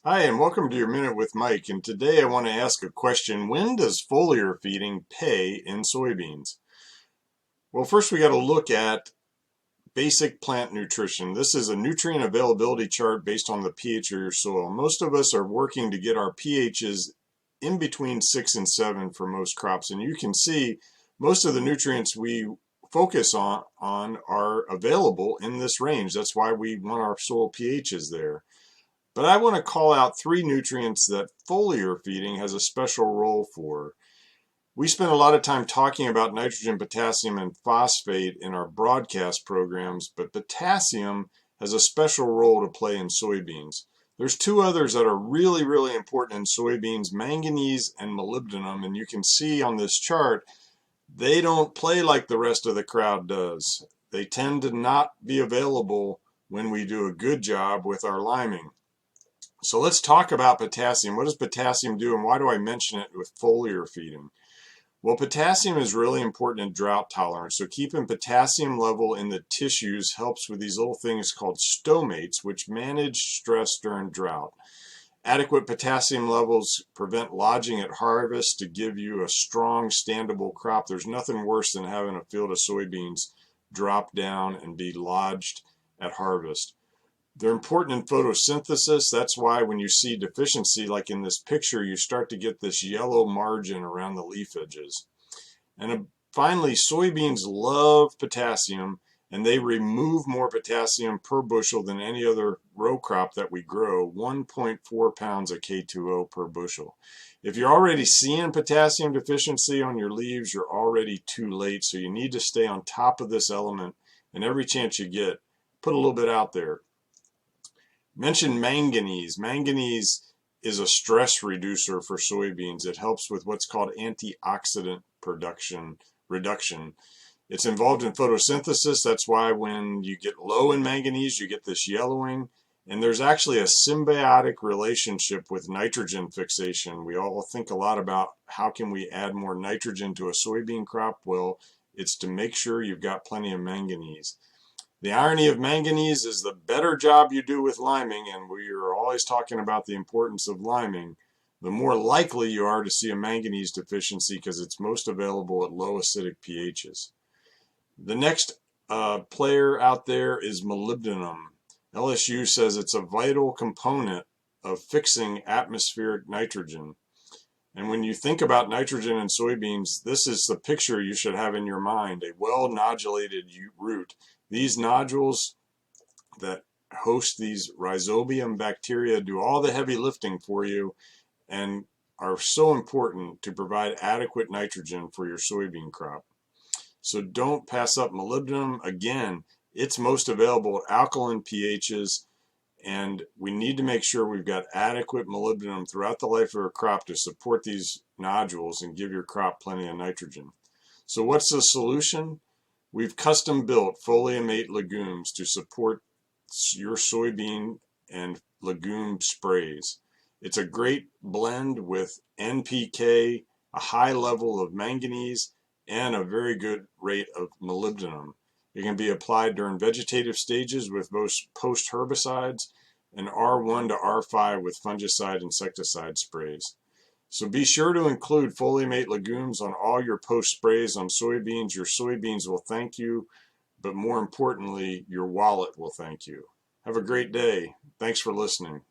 Hi, and welcome to your Minute with Mike. And today I want to ask a question. When does foliar feeding pay in soybeans? Well, first we got to look at basic plant nutrition. This is a nutrient availability chart based on the pH of your soil. Most of us are working to get our pHs in between 6 and 7 for most crops. And you can see most of the nutrients we focus on are available in this range. That's why we want our soil pHs there. But I want to call out three nutrients that foliar feeding has a special role for. We spend a lot of time talking about nitrogen, potassium, and phosphate in our broadcast programs, but potassium has a special role to play in soybeans. There's two others that are really important in soybeans, manganese and molybdenum, and you can see on this chart, they don't play like the rest of the crowd does. They tend to not be available when we do a good job with our liming. So let's talk about potassium. What does potassium do, and why do I mention it with foliar feeding? Well, potassium is really important in drought tolerance. So keeping potassium level in the tissues helps with these little things called stomates, which manage stress during drought. Adequate potassium levels prevent lodging at harvest to give you a strong, standable crop. There's nothing worse than having a field of soybeans drop down and be lodged at harvest. They're important in photosynthesis. That's why when you see deficiency, like in this picture, you start to get this yellow margin around the leaf edges. And finally, soybeans love potassium, and they remove more potassium per bushel than any other row crop that we grow, 1.4 pounds of K2O per bushel. If you're already seeing potassium deficiency on your leaves, you're already too late. So you need to stay on top of this element, and every chance you get, put a little bit out there. Mention manganese. Manganese is a stress reducer for soybeans. It helps with what's called antioxidant reduction. It's involved in photosynthesis. That's why when you get low in manganese, you get this yellowing. And there's actually a symbiotic relationship with nitrogen fixation. We all think a lot about how can we add more nitrogen to a soybean crop. Well, it's to make sure you've got plenty of manganese. The irony of manganese is the better job you do with liming, and we are always talking about the importance of liming, the more likely you are to see a manganese deficiency because it's most available at low acidic pHs. The next player out there is molybdenum. LSU says it's a vital component of fixing atmospheric nitrogen. And when you think about nitrogen in soybeans, this is the picture you should have in your mind, a well-nodulated root. These nodules that host these rhizobium bacteria do all the heavy lifting for you and are so important to provide adequate nitrogen for your soybean crop. So don't pass up molybdenum. Again, it's most available at alkaline pHs, and we need to make sure we've got adequate molybdenum throughout the life of our crop to support these nodules and give your crop plenty of nitrogen. So what's the solution? We've custom built foliar legumes to support your soybean and legume sprays. It's a great blend with NPK, a high level of manganese, and a very good rate of molybdenum. It can be applied during vegetative stages with most post-herbicides and R1 to R5 with fungicide insecticide sprays. So be sure to include foliar legumes on all your post sprays on soybeans. Your soybeans will thank you, but more importantly, your wallet will thank you. Have a great day. Thanks for listening.